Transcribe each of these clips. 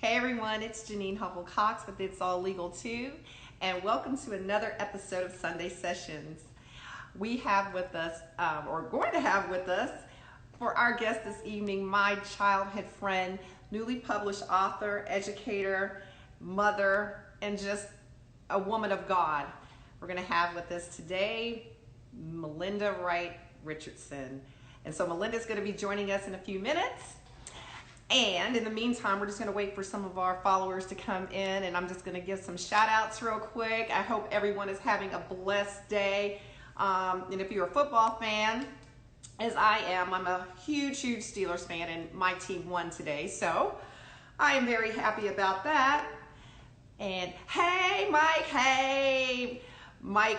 Hey everyone, it's Janine Hovell-Cox with It's All Legal Too, and welcome to another episode of Sunday Sessions. We have with us, or going to have with us, for our guest this evening, my childhood friend, newly published author, educator, mother, and just a woman of God. We're going to have with us today Melinda Wright Richardson. And so Melinda's going to be joining us in a few minutes. And in the meantime, we're just going to wait for some of our followers to come in, and I'm just going to give some shout outs real quick. I hope everyone is having a blessed day. And if you're a football fan, as I am, I'm a huge Steelers fan, and my team won today. So I am very happy about that. And hey, Mike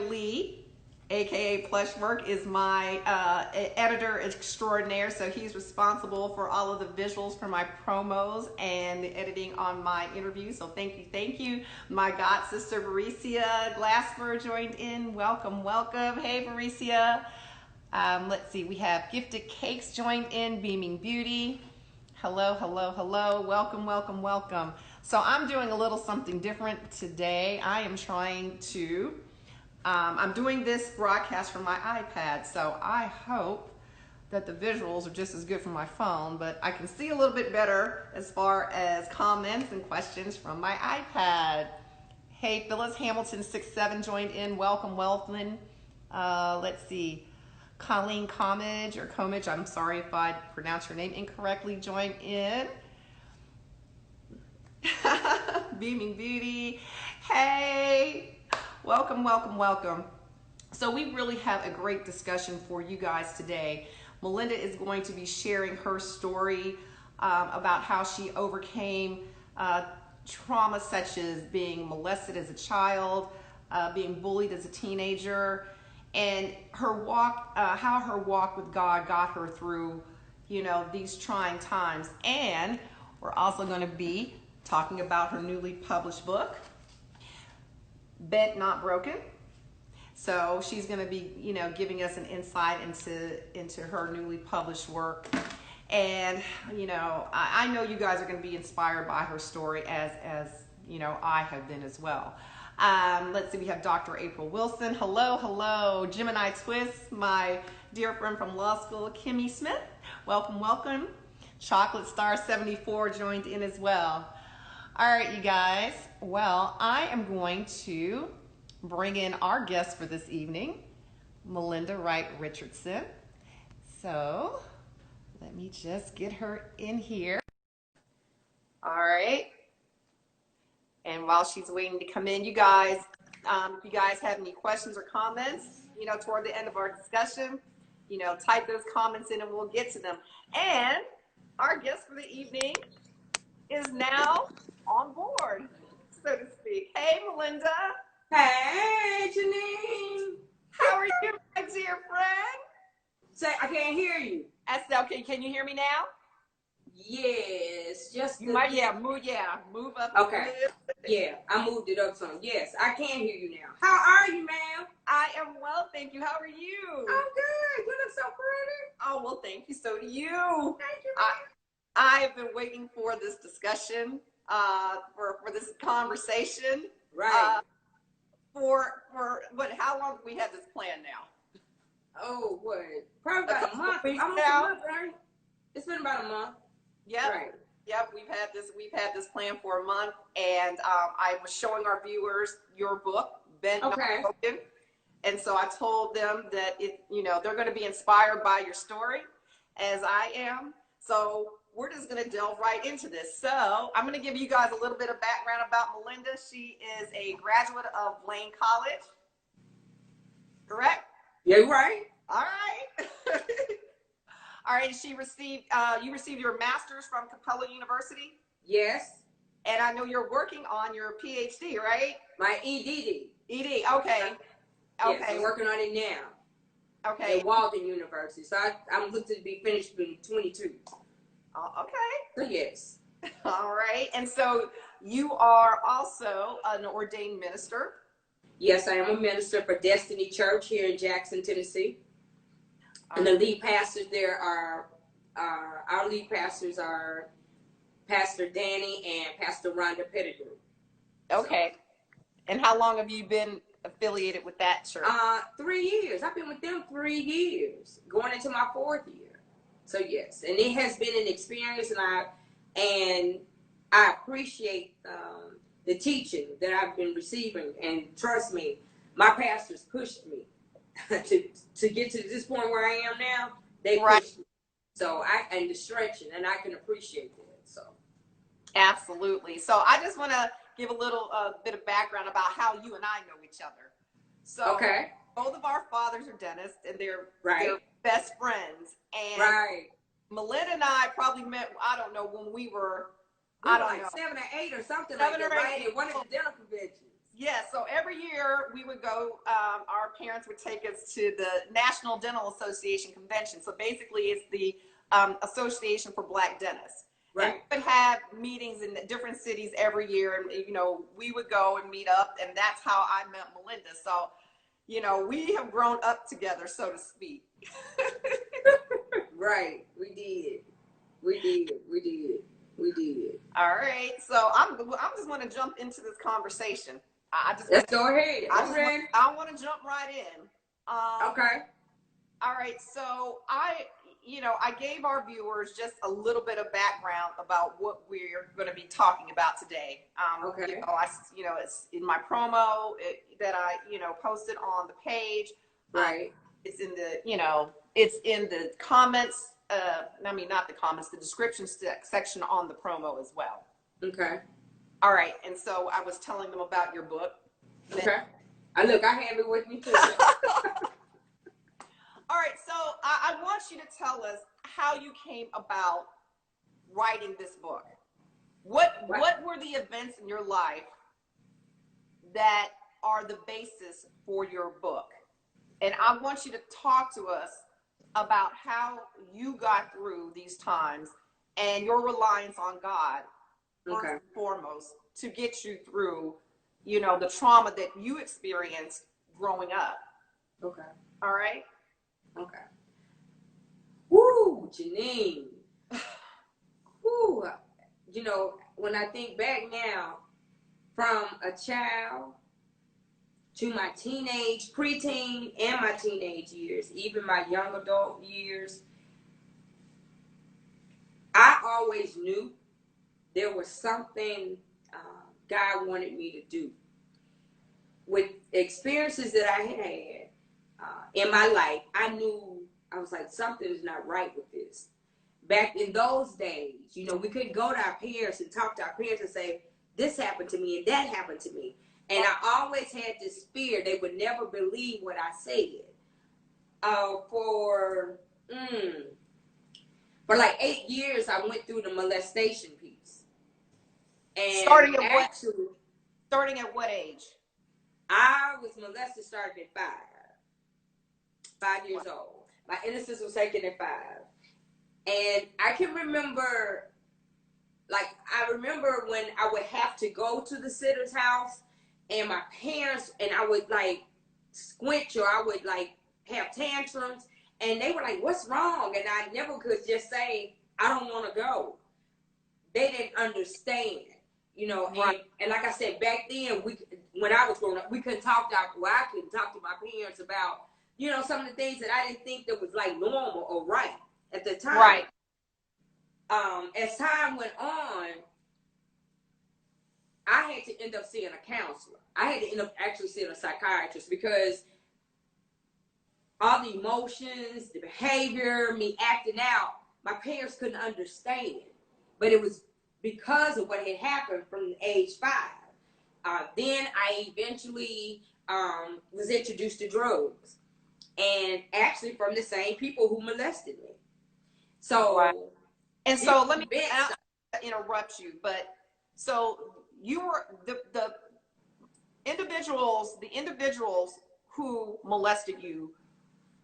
Lee, aka Plushwork, is my editor extraordinaire, so he's responsible for all of the visuals for my promos and the editing on my interviews. So thank you. My god sister Varicia Glasper joined in. Welcome. Hey Varicia. Let's see, we have Gifted Cakes joined in. Beaming Beauty. Hello. Welcome. So I'm doing a little something different today. I am trying to I'm doing this broadcast from my iPad, so I hope that the visuals are just as good from my phone, but I can see a little bit better as far as comments and questions from my iPad. Hey, Phyllis Hamilton 67 joined in. Welcome. Let's see. Colleen Comage, I'm sorry if I pronounced your name incorrectly, joined in. Beaming Beauty. Hey. Welcome. So we really have a great discussion for you guys today. Melinda is going to be sharing her story about how she overcame trauma such as being molested as a child, being bullied as a teenager, and her walk, how her walk with God got her through, these trying times. And we're also going to be talking about her newly published book, Bent Not Broken. So she's going to be, giving us an insight into her newly published work. And, I know you guys are going to be inspired by her story as I have been as well. Let's see, we have Dr. April Wilson. Hello. Gemini Twist, my dear friend from law school, Kimmy Smith. Welcome. Chocolate Star 74 joined in as well. All right, you guys. Well, I am going to bring in our guest for this evening, Melinda Wright Richardson. So let me just get her in here. All right. And while she's waiting to come in, you guys, if you guys have any questions or comments, toward the end of our discussion, type those comments in and we'll get to them. And our guest for the evening is now on board, so to speak. Hey, Melinda. Hey, Janine. How are you, my dear friend? Say, I can't hear you. I said, okay, can you hear me now? Yes, just you might, move up. Okay. Yeah, I moved it up some. Yes, I can hear you now. How are you, ma'am? I am well, thank you. How are you? I'm good. You look so pretty. Oh, well, thank you. So do you. Thank you, ma'am. I have been waiting for this discussion, for this conversation. Right. For how long have we had this plan now? Oh, what? Probably about a month. Almost a month, right? It's been about a month. Yep. Right. Yep. We've had this plan for a month, and I was showing our viewers your book, Bent Not Broken. And so I told them that they're going to be inspired by your story, as I am. So we're just going to delve right into this. So I'm going to give you guys a little bit of background about Melinda. She is a graduate of Lane College. Correct? Yeah, right. All right. All right. You received your master's from Capella University? Yes. And I know you're working on your PhD, right? My EDD. ED. Okay. Yes, I'm working on it now. Okay. At Walden University. So I'm looking to be finished in 22. Okay. So yes. All right. And so you are also an ordained minister. Yes, I am a minister for Destiny Church here in Jackson, Tennessee. And the lead pastors there are, our lead pastors are Pastor Danny and Pastor Rhonda Pettigrew. Okay. So. And how long have you been affiliated with that church? 3 years. I've been with them 3 years, going into my 4th year. So yes, and it has been an experience, and I appreciate the teaching that I've been receiving. And trust me, my pastors pushed me to get to this point where I am now. They pushed me. So and the stretching, and I can appreciate that. So absolutely. So I just want to give a little bit of background about how you and I know each other. So both of our fathers are dentists, and they're best friends. And Melinda and I probably met, I don't know, when we were, I don't know, 7 or 8 or something like that, right? At one of the dental conventions. Yeah, so every year we would go, our parents would take us to the National Dental Association convention. So basically it's the Association for Black Dentists. Right. And we would have meetings in different cities every year, and, you know, we would go and meet up, and that's how I met Melinda. So, you know, we have grown up together, so to speak. Right. We did. All right. So I'm just going to jump into this conversation. Let's go ahead. I want to jump right in. Okay. All right. So I gave our viewers just a little bit of background about what we're going to be talking about today. Okay. It's in my promo that I, posted on the page. Right. It's in the comments. Not the comments, the description section on the promo as well. Okay. All right. And so I was telling them about your book. Okay. I have it with me too. All right, so I want you to tell us how you came about writing this book. What were the events in your life that are the basis for your book? And I want you to talk to us about how you got through these times and your reliance on God, first and foremost, to get you through, the trauma that you experienced growing up. Okay. All right? Okay. Woo, Janine. Woo. When I think back now, from a child to my preteen, and my teenage years, even my young adult years, I always knew there was something God wanted me to do. With experiences that I had in my life, I was like, something is not right with this. Back in those days, we couldn't go to our parents and talk to our parents and say, this happened to me and that happened to me. And I always had this fear they would never believe what I said. For like 8 years, I went through the molestation piece. And starting at what age? I was molested starting at 5 years old. My innocence was taken at 5. And I can remember, I remember when I would have to go to the sitter's house, and my parents, and I would squinch, or I would have tantrums, and they were like, what's wrong? And I never could just say, I don't want to go. They didn't understand, right. And like I said, back then, when I was growing up, I couldn't talk to my parents about, some of the things that I didn't think that was normal or right at the time. Right. As time went on, I had to end up seeing a counselor. I had to end up actually seeing a psychiatrist, because all the emotions, the behavior, me acting out, my parents couldn't understand. But it was because of what had happened from age 5. Then I eventually was introduced to drugs. And actually from the same people who molested me. So, right. And so let me interrupt you, but so you were the individuals who molested you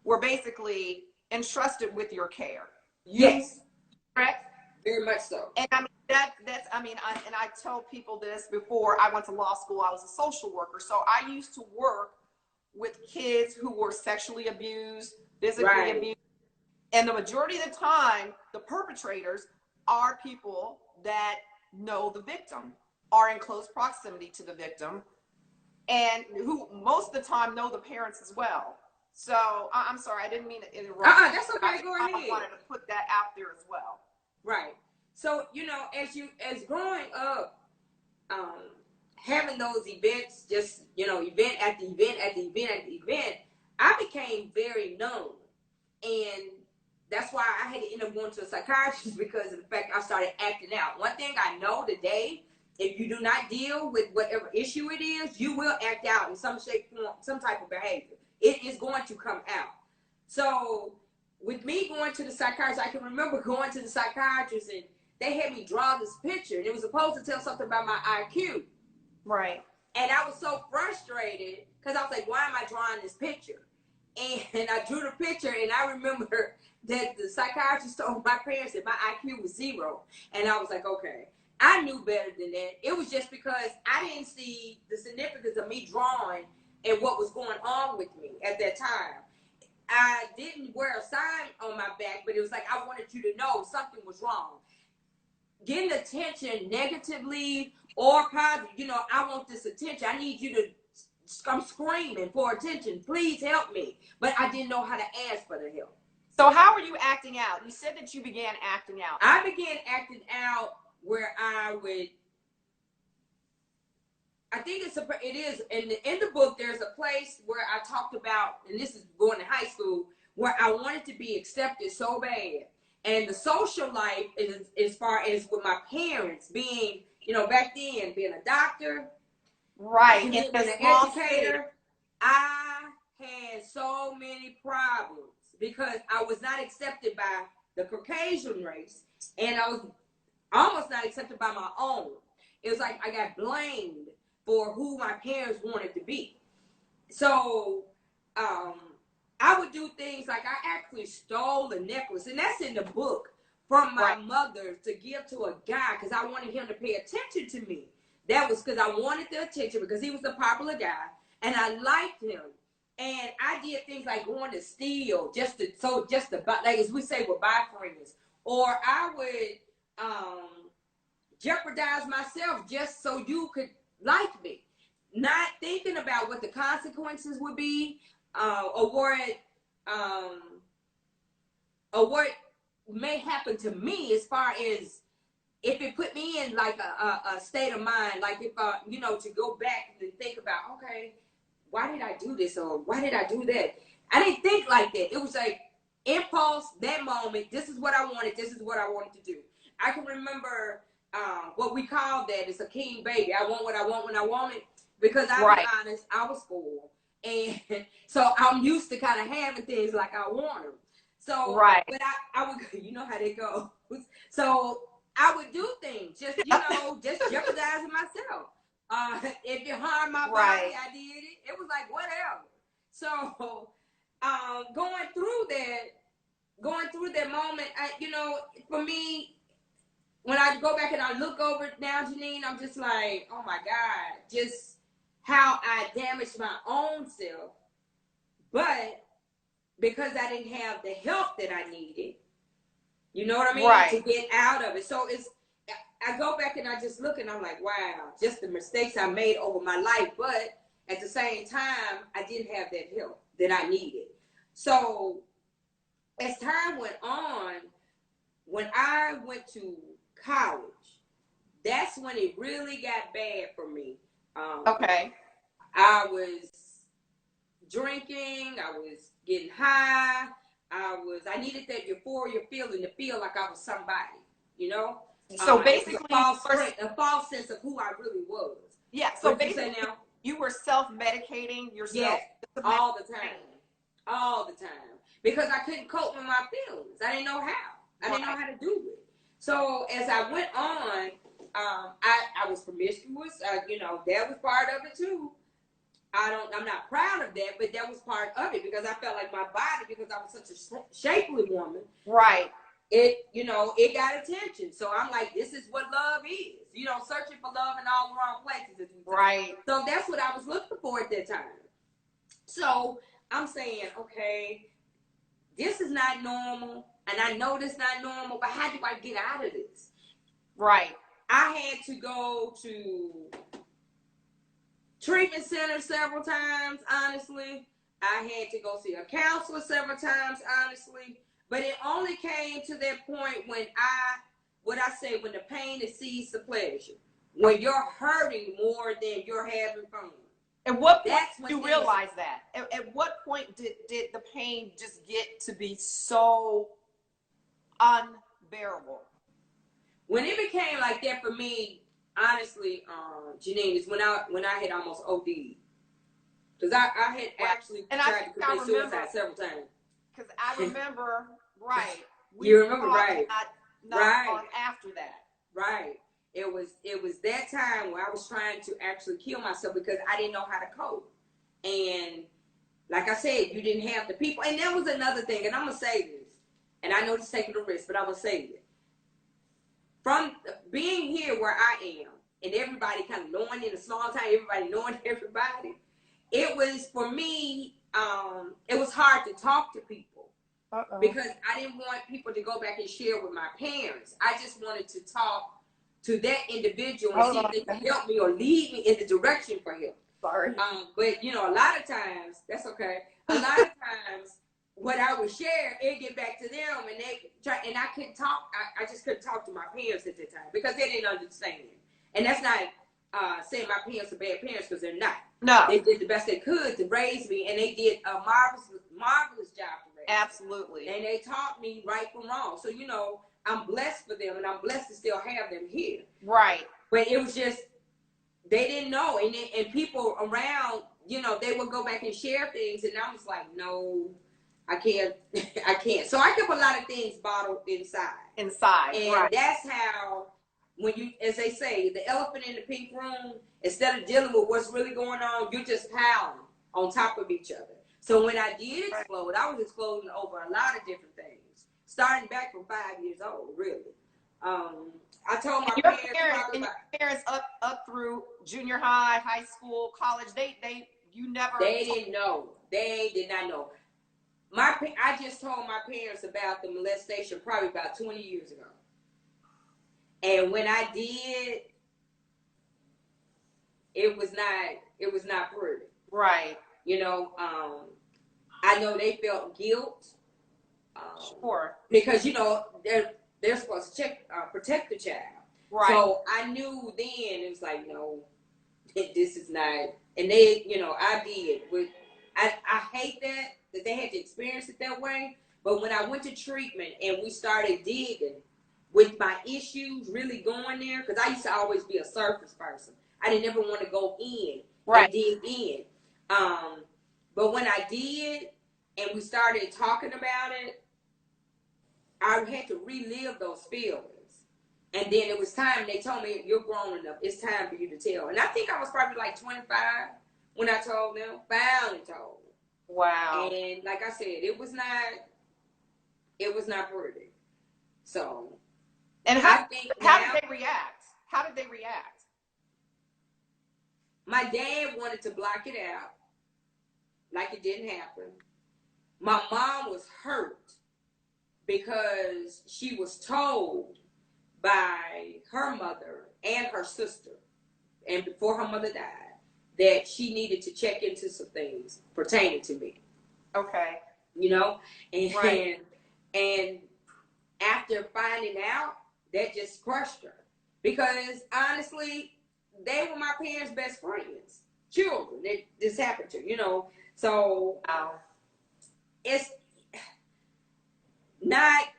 were basically entrusted with your care. Yes. Correct? Very much so. And I tell people this: before I went to law school, I was a social worker. So I used to work with kids who were sexually abused, physically abused. And the majority of the time, the perpetrators are people that know the victim, are in close proximity to the victim, and who most of the time know the parents as well. So I'm sorry, I didn't mean to interrupt. That's okay. Go ahead. I wanted to put that out there as well. Right. So, as growing up, having those events, just, event after event after event after event, I became very numb. And that's why I had to end up going to a psychiatrist, because of the fact I started acting out. One thing I know today, if you do not deal with whatever issue it is, you will act out in some shape, form, some type of behavior. It is going to come out. So with me going to the psychiatrist, I can remember going to the psychiatrist and they had me draw this picture, and it was supposed to tell something about my IQ. Right. And I was so frustrated because I was like, why am I drawing this picture? And I drew the picture, and I remember that the psychiatrist told my parents that my IQ was 0. And I was like, okay, I knew better than that. It was just because I didn't see the significance of me drawing and what was going on with me at that time. I didn't wear a sign on my back, but it was like, I wanted you to know something was wrong. Getting attention negatively or positive, I want this attention. I need you to, I'm screaming for attention. Please help me. But I didn't know how to ask for the help. So how were you acting out? You said that you began acting out. I began acting out where I think it is in the book. There's a place where I talked about, and this is going to high school, where I wanted to be accepted so bad. And the social life is as far as with my parents being, back then being a doctor, right, and being an educator. I had so many problems because I was not accepted by the Caucasian race, and I was almost not accepted by my own. It was like I got blamed for who my parents wanted to be. So I would do things like I actually stole a necklace, and that's in the book, from my mother to give to a guy because I wanted him to pay attention to me. That was because I wanted the attention because he was a popular guy and I liked him. And I did things like going to steal just to buy, like as we say, with buy friends. Or I would jeopardize myself just so you could like me, not thinking about what the consequences would be, or what may happen to me as far as if it put me in like a state of mind, like if to go back and think about, okay, why did I do this or why did I do that? I didn't think like that. It was like impulse, that moment. This is what I wanted. This is what I wanted to do. I can remember what we called that is a king baby. I want what I want when I want it, because I'll be honest, I was spoiled. And so I'm used to kind of having things like I want them. So, but I would, you know how they go. So I would do things, just just jeopardizing myself. If it harmed my body, I did it. It was like whatever. So, going through that moment, for me, when I go back and I look over it now, Janine, I'm just like, oh my God, just how I damaged my own self, but because I didn't have the help that I needed, you know what I mean, to get out of it. So I go back and I just look and I'm like, wow, just the mistakes I made over my life. But at the same time, I didn't have that help that I needed. So as time went on, when I went to college, that's when it really got bad for me. I was drinking, I was getting high, I needed that euphoria feeling to feel like I was somebody, So basically, a false sense of who I really was. Yeah. So basically, you were self-medicating yourself. Yes, all the time, because I couldn't cope with my feelings. I didn't know how. I didn't know how to do it. So as I went on, I was promiscuous. That was part of it too. I'm not proud of that, but that was part of it because I felt like my body, because I was such a shapely woman. Right. It got attention. So I'm like, this is what love is. Searching for love in all the wrong places. Right. So that's what I was looking for at that time. So I'm saying, okay, this is not normal. and I know this not normal, but how do I get out of this? Right. I had to go to treatment center several times, honestly. I had to go see a counselor several times, honestly. But it only came to that point when when the pain exceeds the pleasure. When you're hurting more than you're having fun. At what point did you realize that? At what point did the pain just get to be so unbearable? When it became like that for me, honestly, Janine, is when I had almost OD'd. Because I had actually tried to commit suicide several times. Because I remember, right. You remember, right. Not long after that. Right. It was that time where I was trying to actually kill myself because I didn't know how to cope. And like I said, you didn't have the people. And that was another thing, and I'm going to say this. And I know this is taking a risk, but I'm going to say it. From being here where I am, and everybody kind of knowing in a small town, everybody knowing everybody, it was, for me, it was hard to talk to people. Because I didn't want people to go back and share with my parents. I just wanted to talk to that individual and see if they could help me or lead me in the direction for him. Sorry. But, you know, a lot of times, that's okay. A lot of times, what I would share, it'd get back to them, and I couldn't talk. I just couldn't talk to my parents at that time because they didn't understand. And that's not saying my parents are bad parents, because they're not. No. They did the best they could to raise me, and they did a marvelous job to raise me. Absolutely. And they taught me right from wrong. So, you know, I'm blessed for them, and I'm blessed to still have them here. Right. But it was just, they didn't know. And people around, you know, they would go back and share things, and I was like, no, I can't. I can't. So I kept a lot of things bottled inside. And right. That's how, when you, as they say, the elephant in the pink room, instead of dealing with what's really going on, you're just piling on top of each other. So when I did explode, I was exploding over a lot of different things, starting back from 5 years old, really. I told my parents up through junior high, high school, college, they didn't know. They did not know. I just told my parents about the molestation probably about 20 years ago. And when I did, it was not pretty. Right. You know, I know they felt guilt. Sure. Because, you know, they're supposed to protect the child. Right. So I knew then, it was like, no, this is not. And they, you know, I did. I hate that they had to experience it that way. But when I went to treatment and we started digging with my issues, really going there, because I used to always be a surface person. I didn't ever want to go in and dig in. But when I did and we started talking about it, I had to relive those feelings. And then it was time, they told me, you're grown enough. It's time for you to tell. And I think I was probably like 25 when I told them, finally told them. Wow. And like I said, it was not pretty. So. And how did they react? How did they react? My dad wanted to block it out, like it didn't happen. My mom was hurt because she was told by her mother and her sister, and before her mother died, that she needed to check into some things pertaining to me. Okay. You know? And after finding out, that just crushed her. Because honestly, they were my parents' best friends. Children that this happened to, you know. So it's not,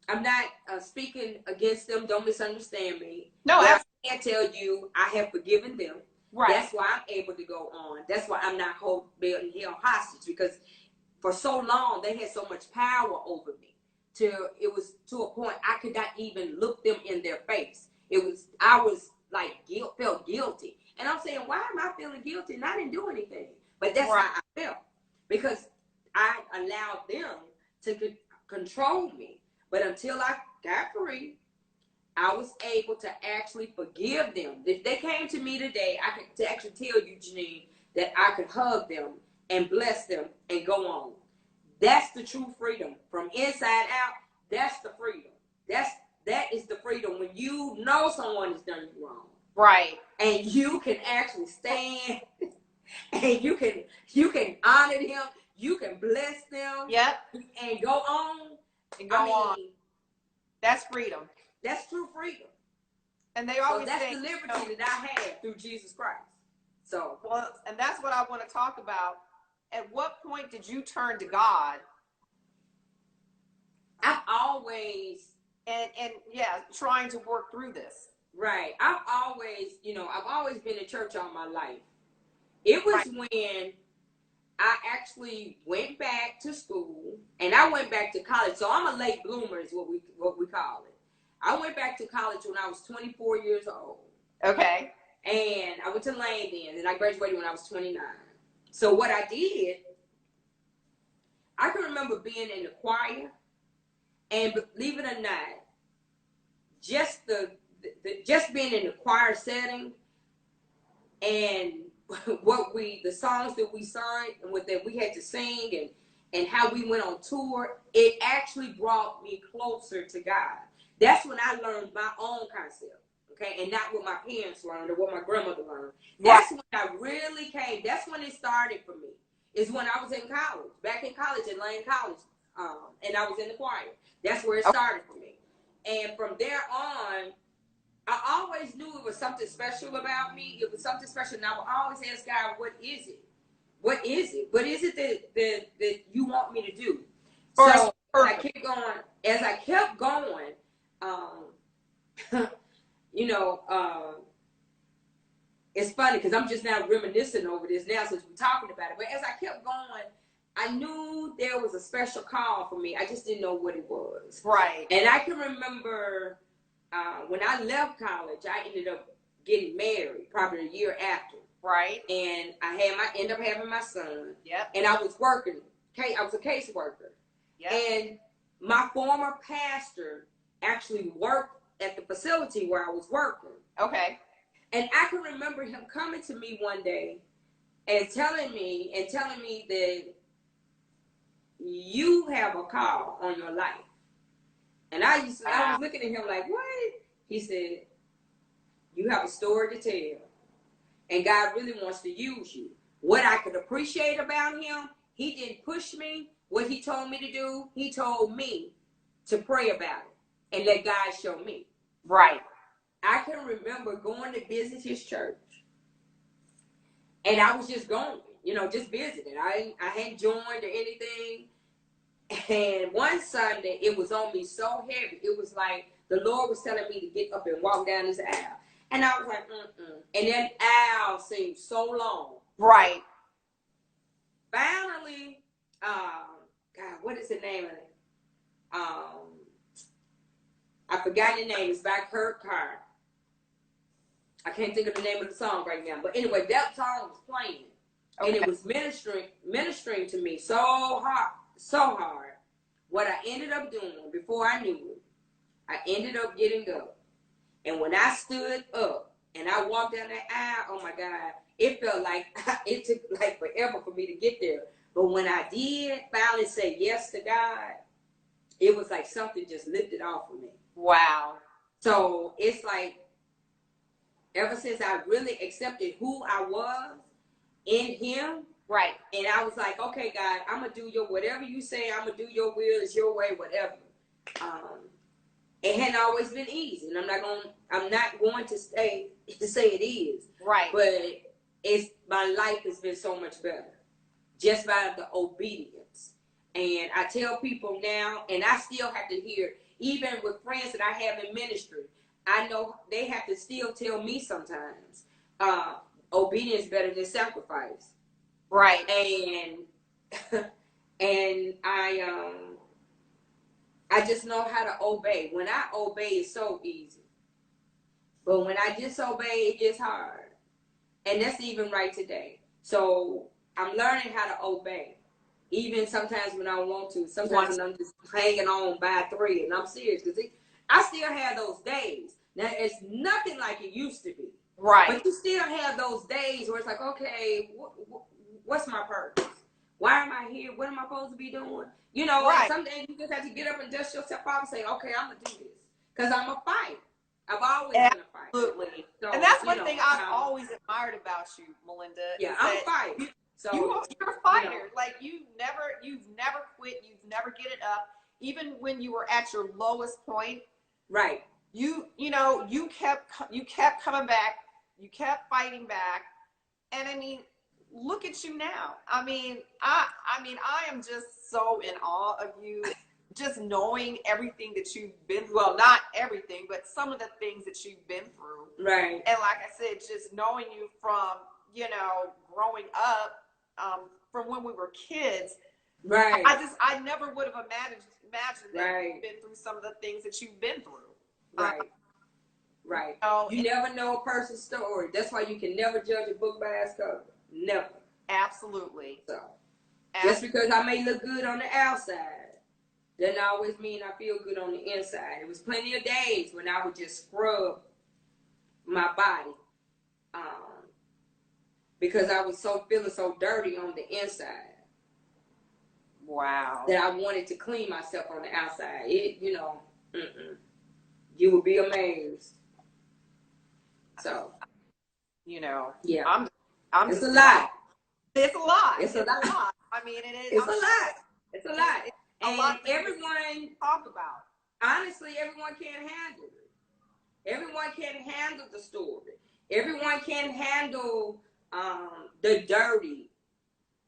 I'm not speaking against them. Don't misunderstand me. No, I can't tell you I have forgiven them. Right. That's why I'm able to go on. That's why I'm not being held hostage, because for so long they had so much power over me. It was to a point I could not even look them in their face. I was like felt guilty. And I'm saying, why am I feeling guilty? And I didn't do anything. But that's how I felt. Because I allowed them to control me. But until I got free, I was able to actually forgive them. If they came to me today, I could actually tell you, Janine, that I could hug them and bless them and go on. That's the true freedom. From inside out, that's the freedom. That is the freedom when you know someone has done you wrong. Right. And you can actually stand and you can honor them, you can bless them. Yep. And go on. And go on. That's freedom. That's true freedom. And they always that's say, the liberty that I had through Jesus Christ. So and that's what I want to talk about. At what point did you turn to God? I've always and yeah, trying to work through this. Right. I've always been in church all my life. It was when I actually went back to school, and I went back to college. So I'm a late bloomer is what we call it. I went back to college when I was 24 years old. Okay. And I went to Lane then, and I graduated when I was 29. So what I did, I can remember being in the choir, and believe it or not, just just being in the choir setting, and the songs that we sung and what that we had to sing and how we went on tour, it actually brought me closer to God. That's when I learned my own concept, okay, and not what my parents learned or what my grandmother learned. That's when I really came. That's when it started for me. Is when I was in college, back in college at Lane College, and I was in the choir. That's where it started for me. And from there on, I always knew it was something special about me. It was something special. And I would always ask God, what is it? What is it? What is it that you want me to do? So as I kept going, it's funny because I'm just now reminiscing over this now since we're talking about it. But as I kept going, I knew there was a special call for me. I just didn't know what it was. Right. And I can remember when I left college, I ended up getting married probably a year after. Right. And I ended up having my son. Yep. And I was working. I was a caseworker. Yep. And my former pastor actually worked at the facility where I was working. Okay. And I can remember him coming to me one day and telling me that you have a call on your life. And I was looking at him like, what? He said, you have a story to tell. And God really wants to use you. What I could appreciate about him, he didn't push me. What he told me to do, he told me to pray about it and let God show me. Right. I can remember going to visit his church. And I was just going, just visiting. I hadn't joined or anything. And one Sunday, it was on me so heavy. It was like the Lord was telling me to get up and walk down this aisle. And I was like, And that aisle seemed so long. Right. Finally, God, what is the name of it? I forgot the name. It's by Kurt Carr. I can't think of the name of the song right now. But anyway, that song was playing. Okay. And it was ministering to me so hard. What I ended up doing, before I knew it, I ended up getting up. And when I stood up and I walked down that aisle, oh my God, it felt like it took like forever for me to get there. But when I did finally say yes to God, it was like something just lifted off of me. Wow. So it's like, ever since I really accepted who I was in him, right. And I was like, okay, God, I'm going to do whatever you say, I'm going to do your will, it's your way, whatever. It hadn't always been easy, and I'm not going to say it is. Right. But my life has been so much better just by the obedience. And I tell people now, and I still have to hear, even with friends that I have in ministry, I know they have to still tell me sometimes, obedience is better than sacrifice. Right. And I just know how to obey. When I obey, it's so easy. But when I disobey, it gets hard. And that's even right today. So I'm learning how to obey. Even sometimes when I don't want to. Sometimes when I'm just hanging on by a thread. And I'm serious. Because I still have those days. Now, it's nothing like it used to be. Right. But you still have those days where it's like, okay, what's my purpose? Why am I here? What am I supposed to be doing? You know, Right. some days you just have to get up and dust yourself off and say, okay, I'm going to do this. Because I'm a fighter. I've always been a fighter. Absolutely. So, and that's one thing I've always admired about you, Melinda. Yeah, I'm a fighter. You're a fighter. Like you've never quit. You've never given up. Even when you were at your lowest point. Right. You kept coming back. You kept fighting back. And I mean, look at you now. I mean, I am just so in awe of you. Just knowing everything that you've been, well, not everything, but some of the things that you've been through. Right. And like I said, just knowing you from, growing up, from when we were kids. Right. I never would have imagined that you've been through some of the things that you've been through. Right. Right. You never know a person's story. That's why you can never judge a book by its cover. Never. Absolutely. So, just because I may look good on the outside, doesn't always mean I feel good on the inside. There was plenty of days when I would just scrub my body because I was feeling so dirty on the inside. Wow. That I wanted to clean myself on the outside. You would be amazed. So, yeah. It's a lot. It's a lot. It's a lot. I mean, it is. It's a lot. It's a lot. A lot everyone talk about. Honestly, everyone can't handle it. Everyone can't handle the story. Everyone can't handle the dirty,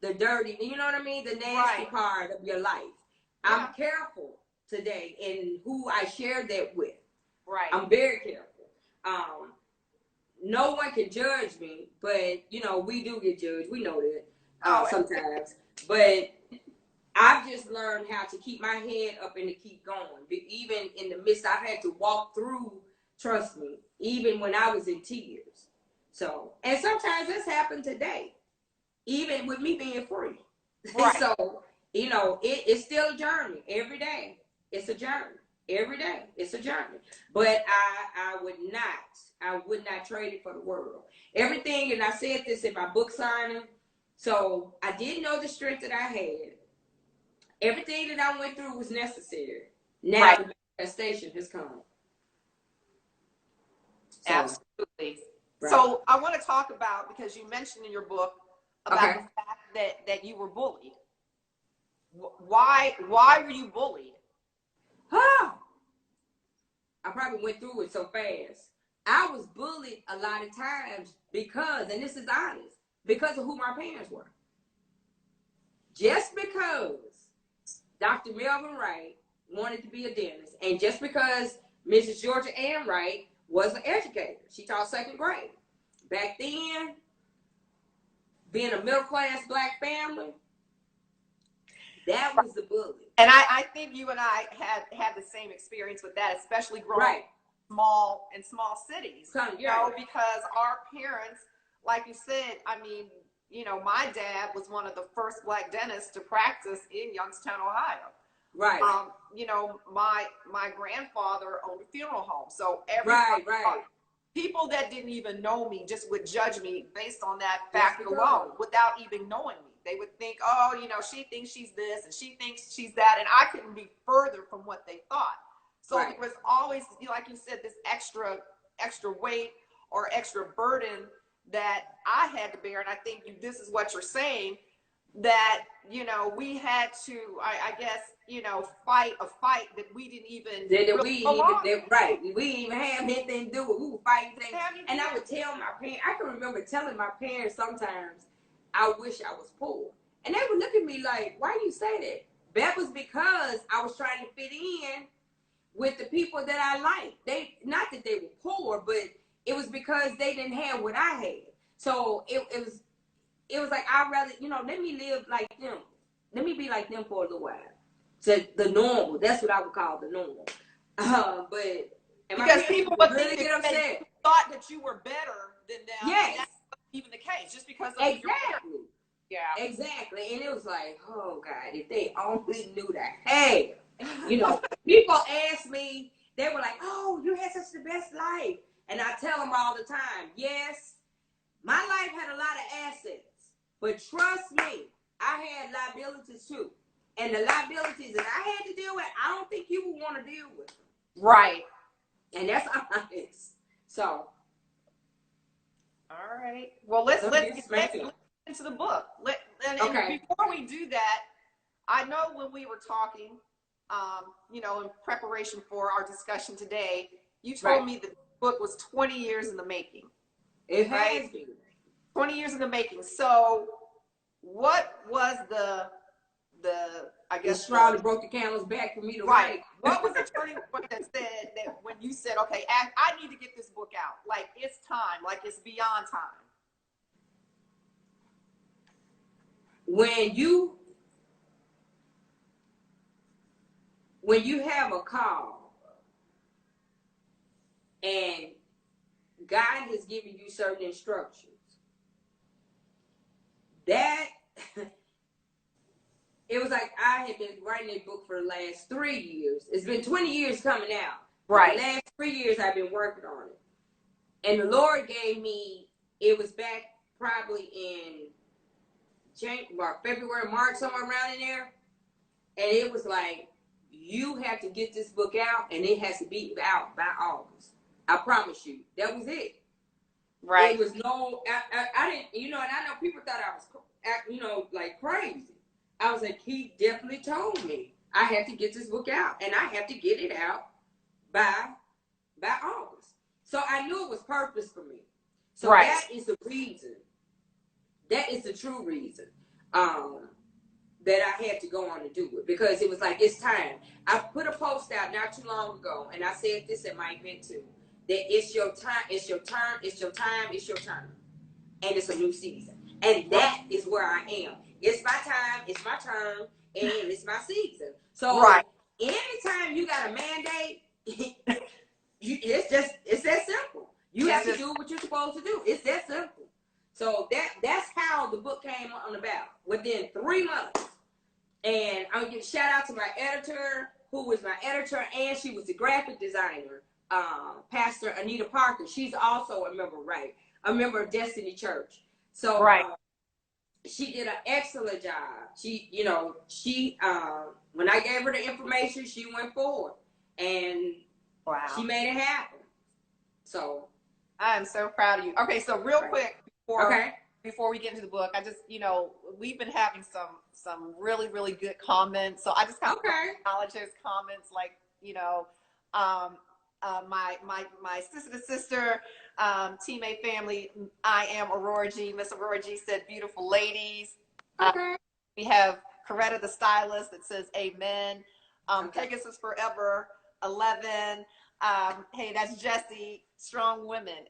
you know what I mean? The nasty part of your life. Yeah. I'm careful today in who I share that with. Right. I'm very careful. No one can judge me, but we do get judged. We know that sometimes. But I've just learned how to keep my head up and to keep going. Even in the midst, I've had to walk through, trust me, even when I was in tears. So, and sometimes this happened today, even with me being free. Right. So, it's still a journey every day. It's a journey. Every day, it's a journey. But I would not trade it for the world. Everything, and I said this in my book signing, so I didn't know the strength that I had. Everything that I went through was necessary. Now the manifestation has come. So, absolutely. Right. So I want to talk about, because you mentioned in your book about the fact that you were bullied. Why were you bullied? I probably went through it so fast. I was bullied a lot of times because, and this is honest, because of who my parents were. Just because Dr. Melvin Wright wanted to be a dentist, and just because Mrs. Georgia Ann Wright was an educator. She taught second grade. Back then, being a middle-class black family, that was the bully. And I think you and I had the same experience with that, especially growing up in small cities. Because our parents, like you said, I mean, my dad was one of the first black dentists to practice in Youngstown, Ohio. Right. My grandfather owned a funeral home, so people that didn't even know me just would judge me based on that fact alone, without even knowing me. They would think, oh, she thinks she's this and she thinks she's that, and I couldn't be further from what they thought. So there was always, like you said, this extra weight or extra burden that I had to bear. And I think this is what you're saying, that we had to, I guess, fight a fight that we didn't even we didn't even have anything to do with. We were fighting things. And I would tell my parents, I can remember telling my parents sometimes, I wish I was poor. And they would look at me like, why do you say that? That was because I was trying to fit in with the people that I liked. Not that they were poor, but it was because they didn't have what I had. So it was like, I'd rather, let me live like them. Let me be like them for a little while. So the normal, that's what I would call the normal. But because people would really get upset. Thought that you were better than them. Yes. That's even the case, just because of exactly. Yeah. Exactly. And it was like, oh God, if they only knew that. Hey, people ask me, they were like, oh, you had such the best life. And I tell them all the time, yes, my life had a lot of assets, but trust me, I had liabilities too. And the liabilities that I had to deal with, I don't think you would want to deal with them. Right. And that's honest. So. All right. Well, let's get into the book. And before we do that, I know when we were talking, you know, in preparation for our discussion today, you told me that the book was 20 years in the making. It has been. 20 years in the making. So what was the I guess the straw that broke the camel's back for me to write? What was the turning point that said that when you said, okay, I need to get this book out, like it's time, like it's beyond time? When you have a call and God has given you certain instructions, that it was like I had been writing a book for the last 3 years. It's been 20 years coming out. Right. The last 3 years I've been working on it. And the Lord gave me, it was back probably in January, February, March, somewhere around in there. And it was like, you have to get this book out and it has to be out by August. I promise you. That was it. Right. It was no, I didn't, you know, and I know people thought I was, you know, like crazy. I was like, he definitely told me I have to get this book out and I have to get it out by August. So I knew it was purpose for me. So that is the reason. That is the true reason that I had to go on and do it, because it was like, it's time. I put a post out not too long ago, and I said this at my event too, that it's your time, it's your turn, it's your time, it's your turn. And it's a new season. And that is where I am. It's my time, it's my turn, and it's my season. So anytime you got a mandate, it's that simple. You have to do what you're supposed to do. It's that simple. So that's how the book came on about, within 3 months. And I'm gonna give a shout out to my editor, who was my editor, and she was the graphic designer, Pastor Anita Parker. She's also a member of Wright, a member of Destiny Church. So she did an excellent job. She, you know, when I gave her the information, she went forward, and she made it happen. So I'm so proud of you. Okay, so real quick before we get into the book, I just, you know, we've been having some really, really good comments. So I just kind of acknowledge those comments, like, you know, my sister, teammate family, I am Aurora G. Miss Aurora G said, beautiful ladies. We have Coretta the stylist that says amen. Pegasus Forever 11. Hey, that's Jesse. Strong women.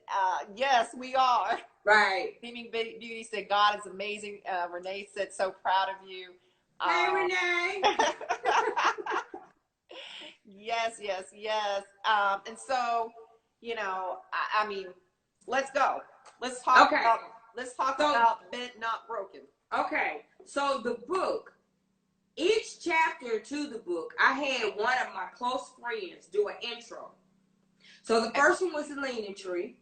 Yes, we are. Right. Beaming Beauty said, God is amazing. Renee said, so proud of you. Hey, Renee. Yes. And so, you know, I mean, let's go. Let's talk about Bent Not Broken. Okay. So the book, each chapter to the book, I had one of my close friends do an intro. So the first one was the Leaning Tree.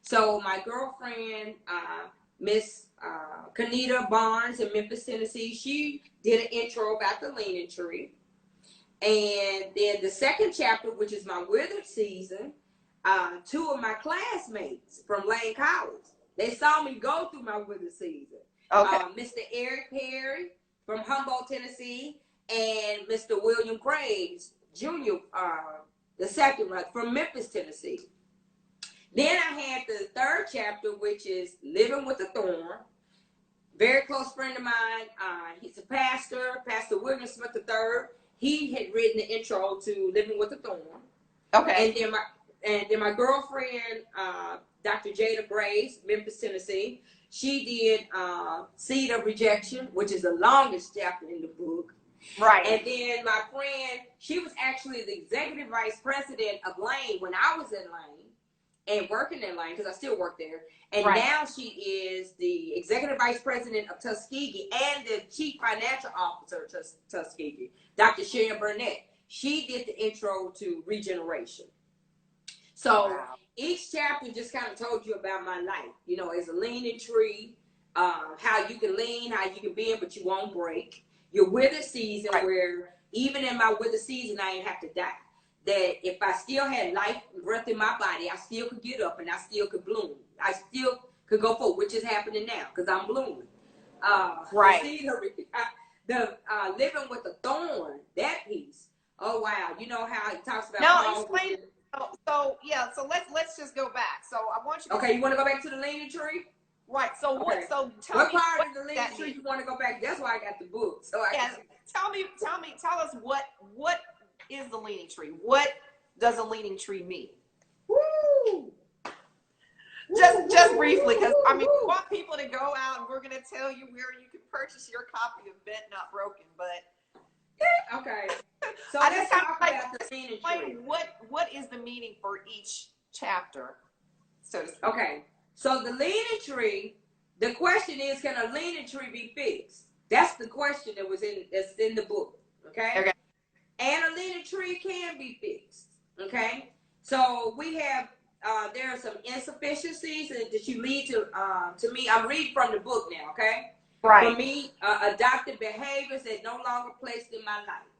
So my girlfriend, Miss Kanita Barnes in Memphis, Tennessee, she did an intro about the Leaning Tree. And then the second chapter, which is my withered season, 2 of my classmates from Lane College, they saw me go through my withered season. Mr. Eric Perry from Humboldt, Tennessee, and Mr. William Graves Jr., the second one, from Memphis, Tennessee. Then I had the third chapter, which is Living with the Thorn. Very close friend of mine. He's a pastor, Pastor William Smith III. He had written the intro to Living with the Thorn. Okay. And then my girlfriend, Dr. Jada Grace, Memphis, Tennessee, she did Seed of Rejection, which is the longest chapter in the book. Right. And then my friend, she was actually the executive vice president of Lane when I was in Lane and working in Lane, because I still work there. And now she is the executive vice president of Tuskegee and the chief financial officer of Tuskegee, Dr. Sharon Burnett. She did the intro to Regeneration. So each chapter just kind of told you about my life, you know, as a leaning tree, how you can lean, how you can bend, but you won't break. Your wither season, Right. where even in my wither season, I ain't have to die. That if I still had life and breath in my body, I still could get up and I still could bloom. I still could go forward, which is happening now because I'm blooming. Right. The living with the thorn, that piece. Oh wow, you know how he talks about. Now explain. So let's just go back. So I want you. Okay, you want to go back to the leaning tree? Right. So okay. what? So tell what me part of the leaning tree you want to go back? That's why I got the book. So tell us what is the leaning tree? What does a leaning tree mean? Woo! Just briefly, because I mean, we want people to go out, and we're going to tell you where you can purchase your copy of Bent Not Broken. But okay, so I let's just talk about the leaning tree. What is the meaning for each chapter, so to speak? Okay, so the leaning tree. The question is, can a leaning tree be fixed? That's the question that's in the book. Okay. And a leaning tree can be fixed. Okay. So we have. There are some insufficiencies that you lead to me. I'm reading from the book now, okay? Right. For me, adopted behaviors that no longer placed in my life.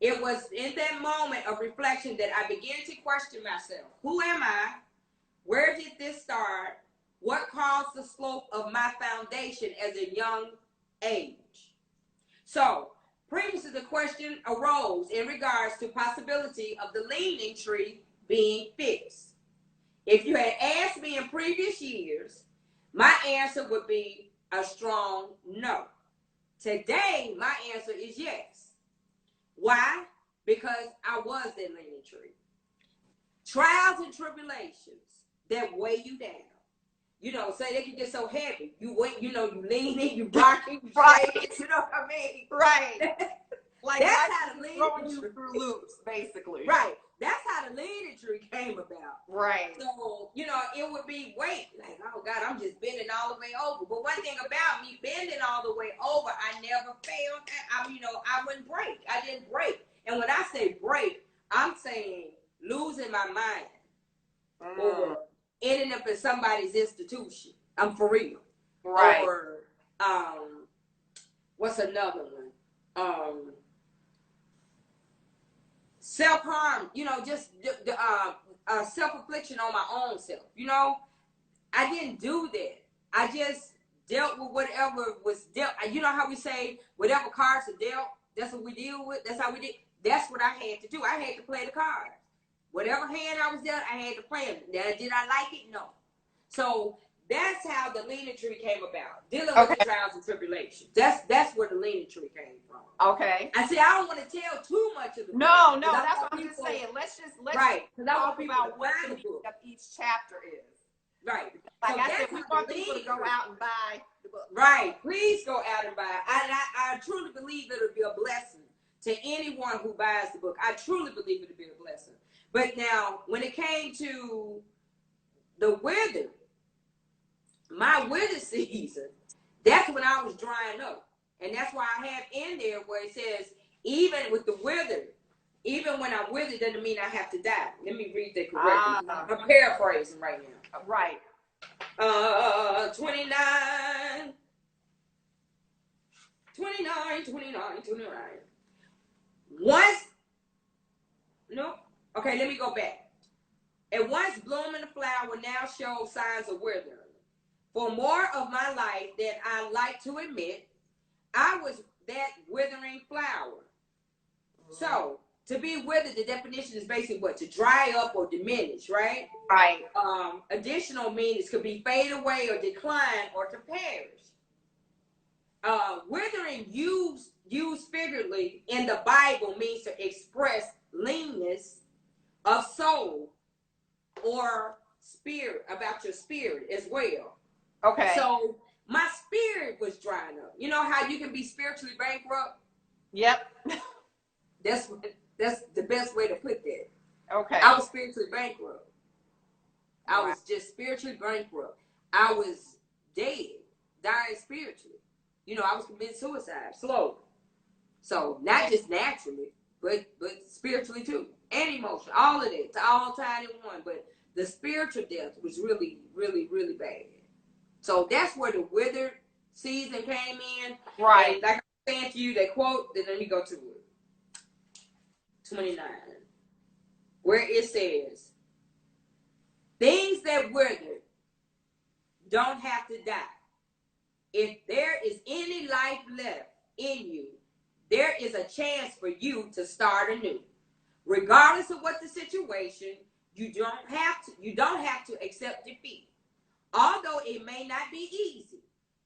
It was in that moment of reflection that I began to question myself. Who am I? Where did this start? What caused the slope of my foundation as a young age? So, previously the question arose in regards to possibility of the leaning tree being fixed. If you had asked me in previous years, my answer would be a strong no. Today, my answer is yes. Why? Because I was that leaning tree. Trials and tribulations that weigh you down. You know, say they can get so heavy. You wait, you leaning, you rocking, you right. shaking, you know what I mean? Right. Like that's how the leaning tree through loops, basically. Right. That's how the leaning tree came about. Right. So, it would be weight. Like, oh God, I'm just bending all the way over. But one thing about me bending all the way over, I never failed. I wouldn't break. I didn't break. And when I say break, I'm saying losing my mind or ending up in somebody's institution. I'm for real. Right. Or what's another one? Self-harm, just self-affliction on my own self. I didn't do that. I just dealt with whatever was dealt. You know how we say whatever cards are dealt, that's what we deal with. That's how we did. That's what I had to do. I had to play the cards. Whatever hand I was dealt, I had to play them. Now, did I like it? No. So that's how the leaning tree came about. Dealing with the trials and tribulations. That's where the leaning tree came from. Okay. I see. I don't want to tell too much of the book. No, that's what I'm just saying. Let's right. talk about what the meaning of each chapter is. Right. Like I said, we want people to go out and buy the book. Right. Please go out and buy it. I truly believe it'll be a blessing to anyone who buys the book. I truly believe it'll be a blessing. But now, when it came to the wither, my wither season, that's when I was drying up. And that's why I have in there where it says, even with the wither, even when I'm withered, doesn't mean I have to die. Let me read that correctly. I'm paraphrasing right now. Right. 29. Okay, let me go back. And once blooming the flower now shows signs of withering. For more of my life than I like to admit, I was that withering flower. So, to be withered, the definition is basically what? To dry up or diminish, right? Right. Additional meanings could be fade away or decline or to perish. Withering used figuratively in the Bible means to express leanness of soul or spirit, about your spirit as well. Okay. So my spirit was drying up. You know how you can be spiritually bankrupt? Yep. That's the best way to put that. Okay. I was spiritually bankrupt. I was just spiritually bankrupt. I was dead, dying spiritually. I was committing suicide slowly. So not just naturally, but spiritually too, and emotion, all of it, all tied in one. But the spiritual death was really, really, really bad. So that's where the withered season came in. Right. And like I said to you, they quote, then let me go to it. 29. Where it says, things that wither don't have to die. If there is any life left in you, there is a chance for you to start anew. Regardless of what the situation, you don't have to accept defeat. Although it may not be easy,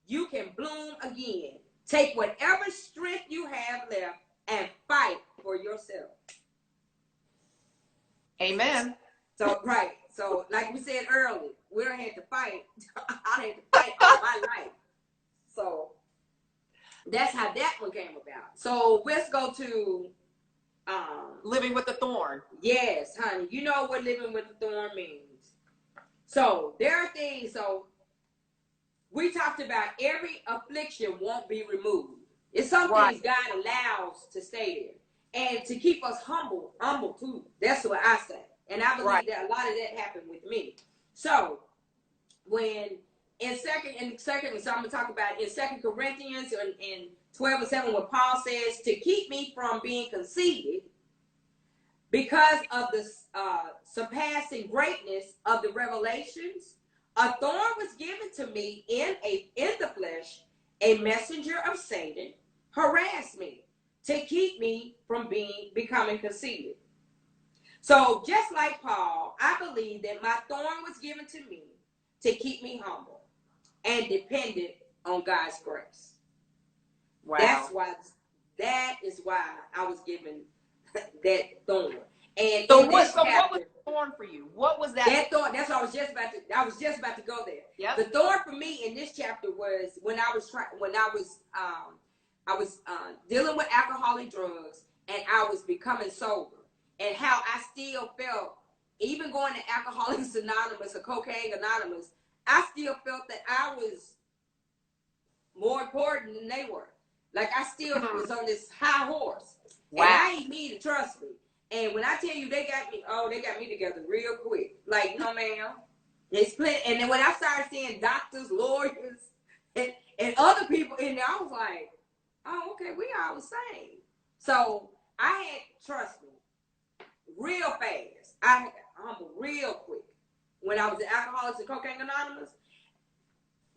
you can bloom again. Take whatever strength you have left and fight for yourself. Amen. So, right. So, like we said earlier, we don't have to fight. I had to fight all my life. So, that's how that one came about. So, let's go to living with the thorn. Yes, honey. You know what living with the thorn means. So, there are things. So, we talked about every affliction won't be removed. It's some things God allows to stay there. And to keep us humble too. That's what I say. And I believe that a lot of that happened with me. So, when in second, so I'm going to talk about in 2 Corinthians in 12:7, where Paul says, to keep me from being conceited because of the surpassing greatness of the revelations, a thorn was given to me in the flesh, a messenger of Satan harassed me to keep me from becoming conceited. So just like Paul, I believe that my thorn was given to me to keep me humble and dependent on God's grace. Wow. That is why I was given that thorn. And so what was the thorn for you? What was that? That thorn, that's what I was just about to go there. Yep. The thorn for me in this chapter was when I was dealing with alcohol and drugs, and I was becoming sober. And how I still felt, even going to Alcoholics Anonymous or Cocaine Anonymous, I still felt that I was more important than they were. Like I still was on this high horse. Wow. And I ain't need to trust me. And when I tell you they got me together real quick. Like, no ma'am. They split. And then when I started seeing doctors, lawyers, and other people in there, I was like, oh, okay, we all the same. So I had trust me. Real fast. I humbled real quick. When I was at Alcoholics and Cocaine Anonymous,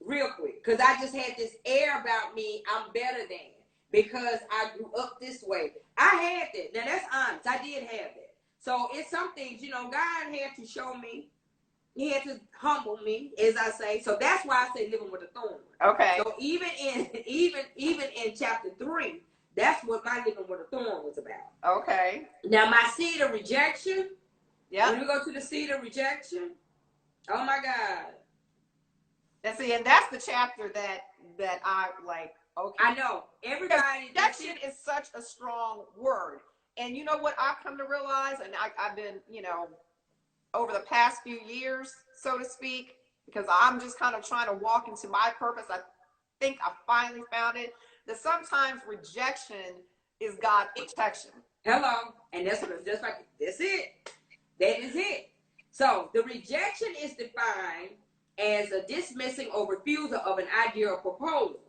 real quick. Because I just had this air about me, I'm better than. Because I grew up this way. I had that. Now that's honest. I did have that. So it's some things, God had to show me. He had to humble me, as I say. So that's why I say living with a thorn. Okay. So even in chapter 3, that's what my living with a thorn was about. Okay. Now my seed of rejection. Yeah. When we go to the seed of rejection, oh my God. And that's the chapter that I like. Okay. I know everybody. Rejection is such a strong word, and you know what I've come to realize, and I've been, over the past few years, so to speak, because I'm just kind of trying to walk into my purpose. I think I finally found it. That sometimes rejection is God's protection. Hello. And that's what it's just like. That's it. That is it. So the rejection is defined as a dismissing or refusal of an idea or proposal.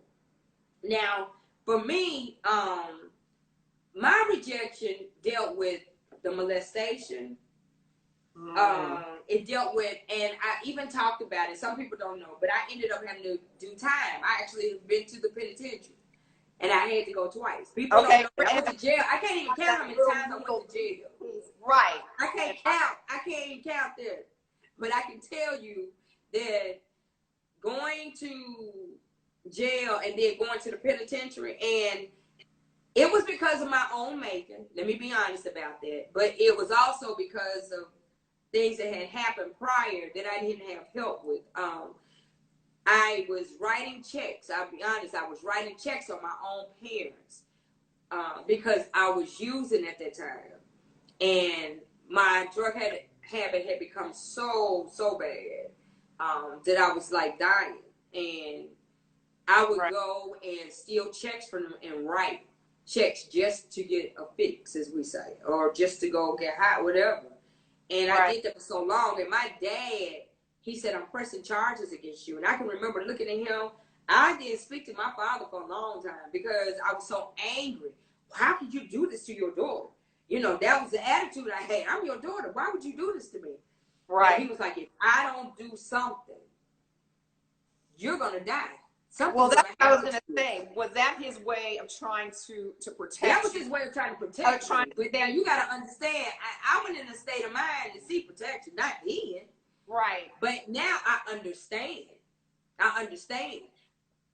Now, for me, my rejection dealt with the molestation. It dealt with, and I even talked about it. Some people don't know, but I ended up having to do time. I actually have been to the penitentiary. And I had to go twice. People don't know. I went to jail. I can't even count how many times I went to jail. Right. I can't count. I can't even count that. But I can tell you that going to jail and then going to the penitentiary, and it was because of my own making. Let me be honest about that. But it was also because of things that had happened prior that I didn't have help with. I was writing checks. I'll be honest. I was writing checks on my own parents because I was using at that time. And my drug habit had become so bad that I was like dying. And I would go and steal checks from them and write checks just to get a fix, as we say, or just to go get high, whatever. And I did that for so long. And my dad, he said, I'm pressing charges against you. And I can remember looking at him. I didn't speak to my father for a long time because I was so angry. How could you do this to your daughter? You know, that was the attitude I had. I'm your daughter. Why would you do this to me? Right. And he was like, if I don't do something, you're going to die. Well, that's what I was going to say. Was that his way of trying to protect you? That was his way of trying to protect me. But now you got to understand, I went in a state of mind to see protection, not then. Right. But now I understand. I understand.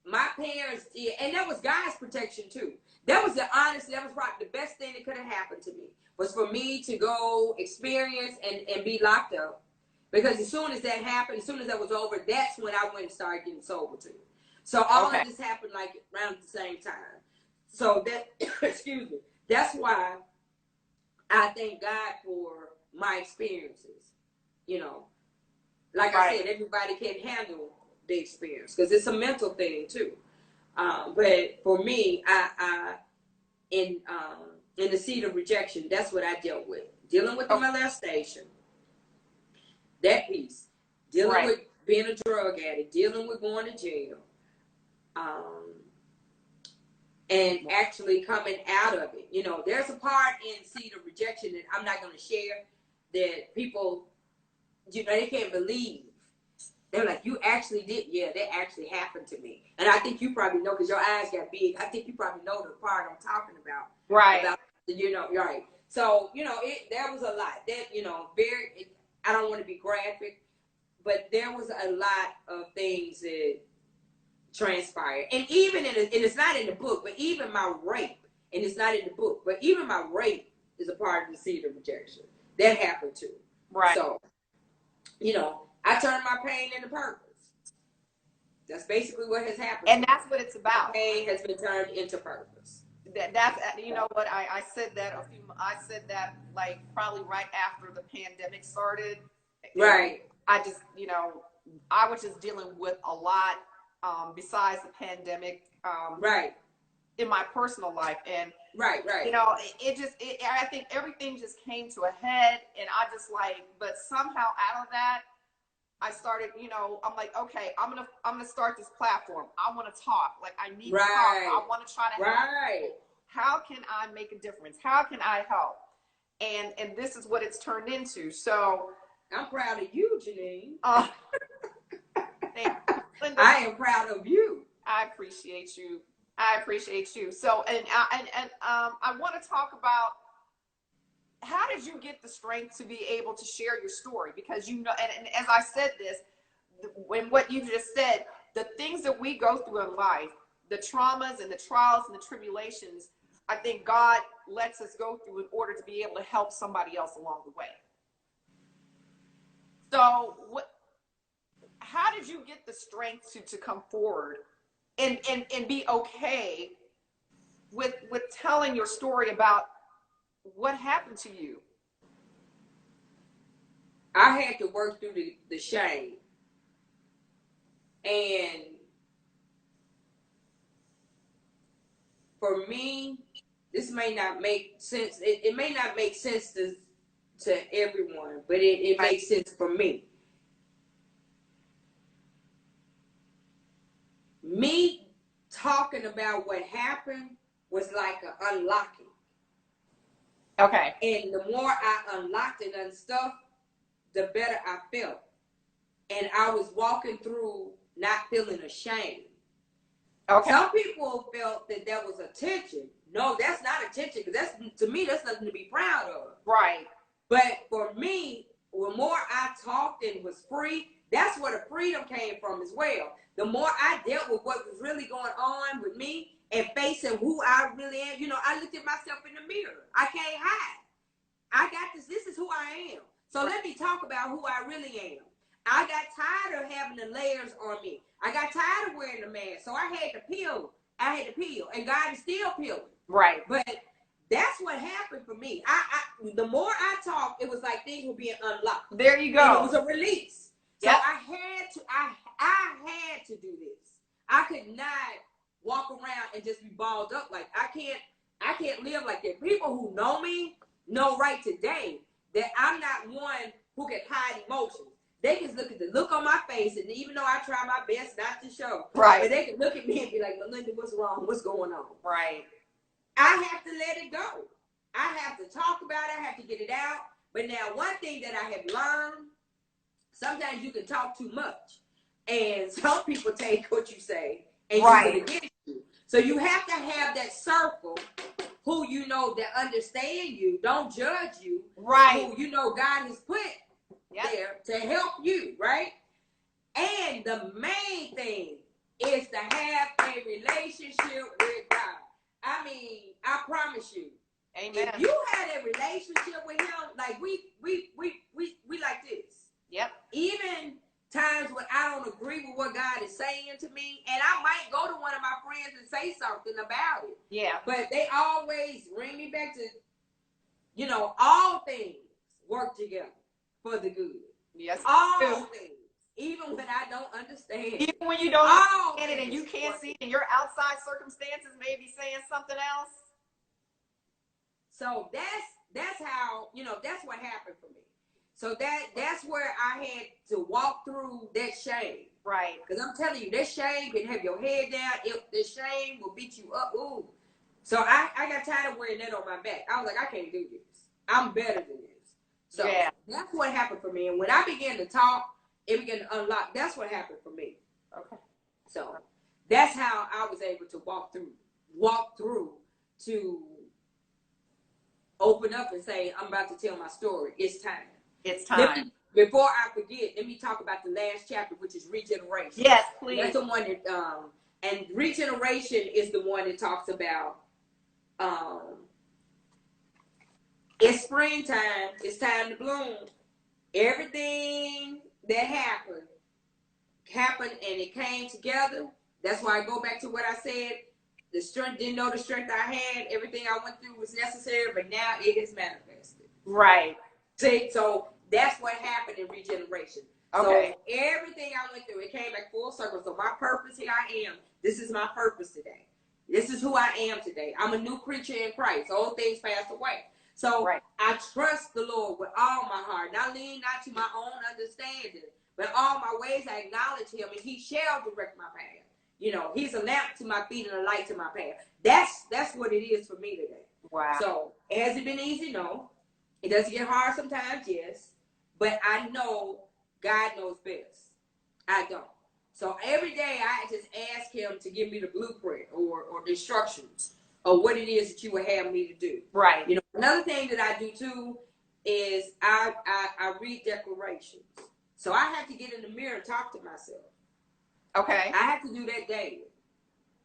My parents did, and that was God's protection too. That was that was probably the best thing that could have happened to me, was for me to go experience and be locked up. Because as soon as that happened, as soon as that was over, that's when I went and started getting sober too. So all of this happened like around the same time. So that, excuse me, that's why I thank God for my experiences. You know, like I said, everybody can't handle the experience because it's a mental thing too. But for me, I in the seat of rejection, that's what I dealt with. Dealing with the molestation, that piece. Dealing with being a drug addict, dealing with going to jail. And actually coming out of it. You know, there's a part in seed of rejection that I'm not going to share that people, you know, they can't believe. They're like, you actually did? Yeah, that actually happened to me. And I think you probably know because your eyes got big. I think you probably know the part I'm talking about. Right. About, you know, right. So, you know, there was a lot. That, you know, I don't want to be graphic, but there was a lot of things that transpired. And even and it's not in the book, but even my rape, and it's not in the book, but even my rape is a part of the seed of rejection. That happened too. Right. So, you know, I turned my pain into purpose. That's basically what has happened. And that's what it's about. My pain has been turned into purpose. That's, you know what, I said that like probably right after the pandemic started. Right. I just, you know, I was just dealing with a lot besides the pandemic. Right. In my personal life. And right. You know, I think everything just came to a head, and I just like, but somehow out of that, I started, you know, I'm like, okay, I'm gonna start this platform. I want to talk. Like, I need to talk. I want to try to help people. How can I make a difference? How can I help? And this is what it's turned into. So I'm proud of you, Janine. Thank you. Linda, I am proud of you. I appreciate you. So, and I want to talk about, how did you get the strength to be able to share your story? Because, you know, and as I said this, when what you just said, the things that we go through in life, the traumas and the trials and the tribulations, I think God lets us go through in order to be able to help somebody else along the way. So how did you get the strength to come forward and be okay with telling your story about what happened to you? I had to work through the shame. And for me, this may not make sense. It may not make sense to everyone, but it makes sense for me. Me talking about what happened was like an unlocking. Okay. And the more I unlocked and unstuffed, the better I felt. And I was walking through not feeling ashamed. Okay. Some people felt that was attention. No, that's not attention, because to me, that's nothing to be proud of. Right. But for me, the more I talked and was free, that's where the freedom came from as well. The more I dealt with what was really going on with me and facing who I really am, you know, I looked at myself in the mirror. I can't hide. I got this. This is who I am. So let me talk about who I really am. I got tired of having the layers on me. I got tired of wearing the mask. So I had to peel. And God is still peeling. Right. But that's what happened for me. The more I talked, it was like things were being unlocked. There you go. And it was a release. Yep. So I had to do this. I could not walk around and just be balled up. Like, I can't live like that. People who know me know right today that I'm not one who can hide emotions. they can look at the look on my face, and even though I try my best not to show, right, but they can look at me and be like, Melinda, what's wrong? What's going on? right. I have to let it go. I have to talk about it. I have to get it out. But now, one thing that I have learned, sometimes you can talk too much, and some people take what you say and right. use it against you. So you have to have that circle who you know that understand you, don't judge you, Right. who you know God has put there to help you, right? And the main thing is to have a relationship with God. I mean, I promise you, Amen. if you had a relationship with Him, like we like this. Yep. Even times when I don't agree with what God is saying to me, and I might go to one of my friends and say something about it. Yeah. But they always bring me back to, you know, all things work together for the good. Yes. All things. Even when I don't understand. Even when you don't understand it and you can't see it and your outside circumstances may be saying something else. So that's how, you know, that's what happened for me. So that's where I had to walk through that shame. Right. Because I'm telling you, that shame can have your head down. The shame will beat you up. Ooh. So I got tired of wearing that on my back. I was like, I can't do this. I'm better than this. So that's what happened for me. And when I began to talk, it began to unlock. That's what happened for me. Okay. So that's how I was able to walk through to open up and say, I'm about to tell my story. It's time. It's time. Before I forget, let me talk about the last chapter, which is Regeneration. Yes, please. That's the one that, and Regeneration is the one that talks about, it's springtime. It's time to bloom. Everything that happened and it came together. That's why I go back to what I said. The strength, didn't know the strength I had. Everything I went through was necessary, but now it is manifested. Right. See, so that's what happened in Regeneration. Okay. So everything I went through, it came back full circle. So my purpose, here I am. This is my purpose today. This is who I am today. I'm a new creature in Christ. Old things passed away. So I trust the Lord with all my heart. Not lean not to my own understanding, but all my ways I acknowledge Him, and He shall direct my path. You know, He's a lamp to my feet and a light to my path. That's what it is for me today. Wow. So has it been easy? No. It doesn't get hard sometimes, yes. But I know God knows best. I don't. So every day I just ask Him to give me the blueprint or the instructions of what it is that you would have me to do. Right. You know, another thing that I do too is I read declarations. So I have to get in the mirror and talk to myself. Okay. I have to do that daily.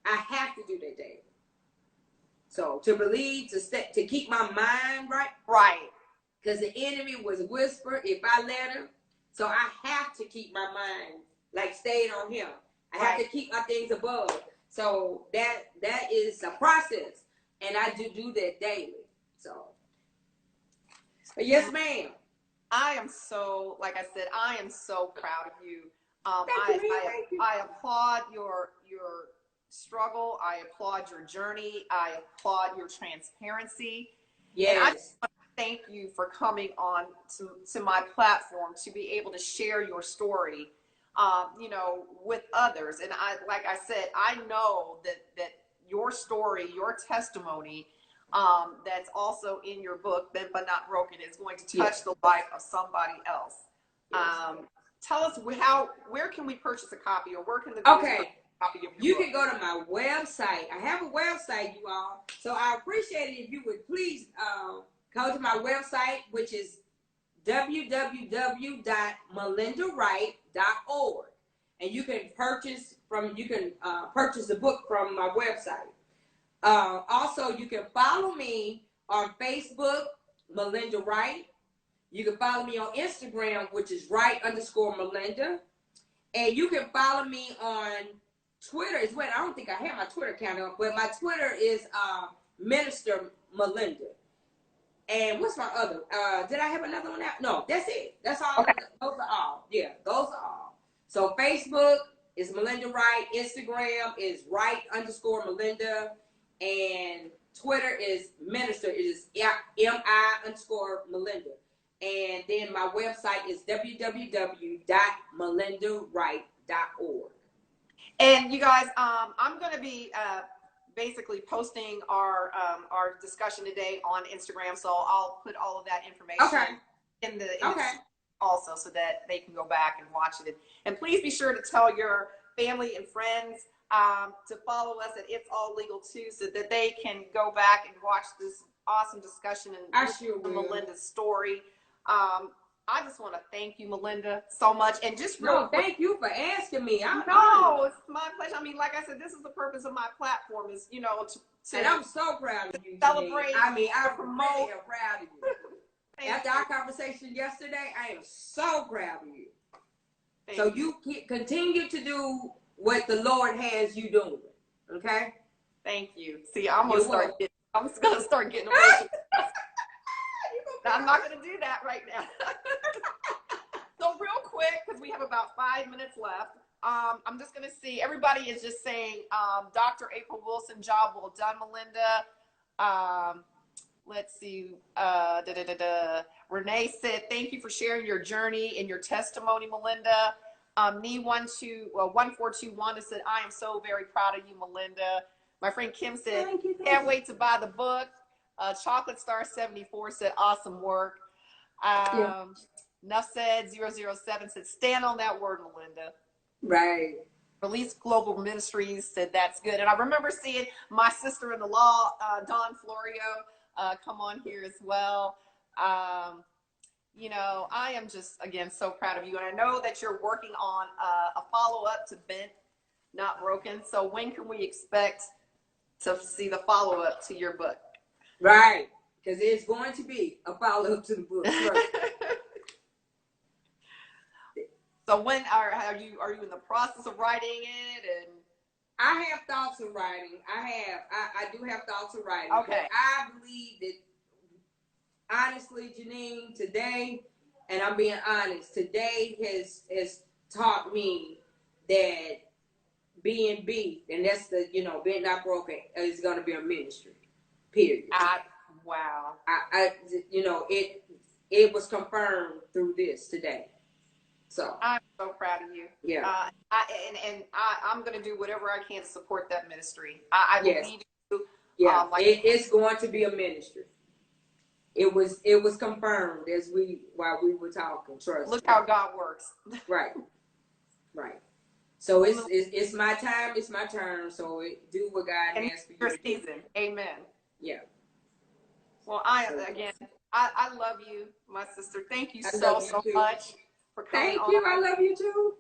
I have to do that daily. So to believe, to keep my mind right. Right. Because the enemy was whisper if I let him. So I have to keep my mind like staying on Him. I have to keep my things above. So that is a process. And I do that daily. So but yes, ma'am. I am so, like I said, I am so proud of you. I applaud your struggle. I applaud your journey. I applaud your transparency. Yes. And I just want to thank you for coming on to my platform to be able to share your story, you know, with others. And like I said, I know that your story, your testimony, that's also in your book, Bent But Not Broken, is going to touch the life of somebody else. Yes. Tell us where can we purchase a copy, or where can the copy of your you book? Can go to my website. I have a website, you all. So I appreciate it if you would please go to my website, which is www.melindawright.org, and you can purchase the book from my website. Also, you can follow me on Facebook, Melinda Wright. You can follow me on Instagram, which is Wright_Melinda. And you can follow me on Twitter as well. I don't think I have my Twitter account up, but my Twitter is Minister Melinda. And what's my other? Did I have another one out? No, that's it. That's all. Okay. Those are all. Yeah, those are all. So Facebook is Melinda Wright. Instagram is Wright_Melinda. And Twitter is Minister. It is MI_Melinda. And then my website is www.melindawright.org. And you guys, I'm going to be basically posting our discussion today on Instagram, so I'll put all of that information in the also, so that they can go back and watch it. And please be sure to tell your family and friends to follow us at It's All Legal too, so that they can go back and watch this awesome discussion and Melinda's story. I just want to thank you, Melinda, so much. And just thank you for asking me. No, it's my pleasure. I mean, like I said, this is the purpose of my platform, is, you know, to and I'm so proud of you. Celebrate. I mean, I promote. Really am proud of you. After our conversation yesterday, I am so proud of you. So you continue to do what the Lord has you doing. Okay? Thank you. See, I'm gonna start getting emotional. I'm not gonna do that right now. So real quick, because we have about 5 minutes left, I'm just gonna see. Everybody is just saying, Dr. April Wilson, job well done, Melinda. Let's see. Renee said, thank you for sharing your journey and your testimony, Melinda. Me1421 said, I am so very proud of you, Melinda. My friend Kim said, thank you. Can't wait to buy the book. Chocolate Star 74 said, awesome work. Nuff said, 007 said, stand on that word, Melinda. Right. Release Global Ministries said, that's good. And I remember seeing my sister-in-law, Dawn Florio, come on here as well. You know, I am just, again, so proud of you. And I know that you're working on a follow-up to Bent, Not Broken. So when can we expect to see the follow-up to your book? Right. Because there's going to be a follow-up to the book. Right. So when are you in the process of writing it? And I have thoughts of writing. I do have thoughts of writing. Okay. I believe that, honestly, Janine, today, and I'm being honest, today has taught me that being beat, and that's the, you know, being not broken, is going to be a ministry. Period. Wow. I you know, it was confirmed through this today. So I'm so proud of you. Yeah. I'm going to do whatever I can to support that ministry. I believe you. Yeah. It's going to be a ministry. It was confirmed while we were talking. Trust. Look how God works. Right. Right. So it's my time. It's my turn. So do what God has for you. Your season. Amen. Yeah. Well, I love you, my sister. Thank you so much for coming on. Thank you. I love you too.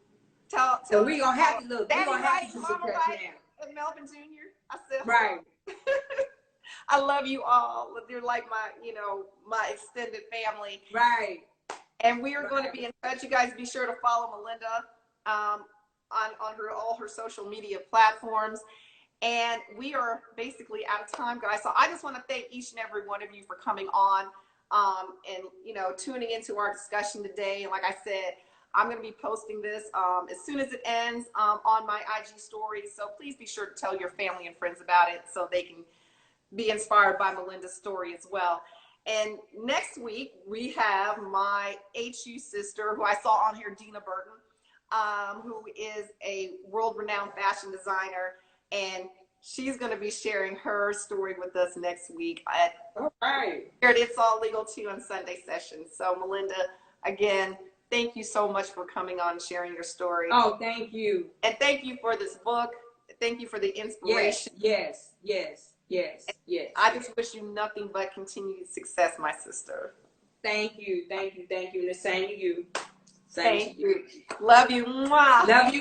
So we're gonna have to look. Daddy we're gonna have to Mama Wright, and Melvin Jr. I said right. I love you all. You're like my extended family. Right. And we are going to be in touch. You guys be sure to follow Melinda on all her social media platforms. And we are basically out of time, guys. So I just want to thank each and every one of you for coming on and, tuning into our discussion today. And like I said, I'm going to be posting this as soon as it ends on my IG stories. So please be sure to tell your family and friends about it so they can be inspired by Melinda's story as well. And next week, we have my HU sister, who I saw on here, Dina Burton, who is a world-renowned fashion designer. And she's going to be sharing her story with us next week at It's All Legal too on Sunday sessions. So Melinda, again, thank you so much for coming on and sharing your story. Oh, thank you. And thank you for this book. Thank you for the inspiration. Yes. I just wish you nothing but continued success, my sister. Thank you. And the same to you. Thank you. Love you. Mwah. Love you.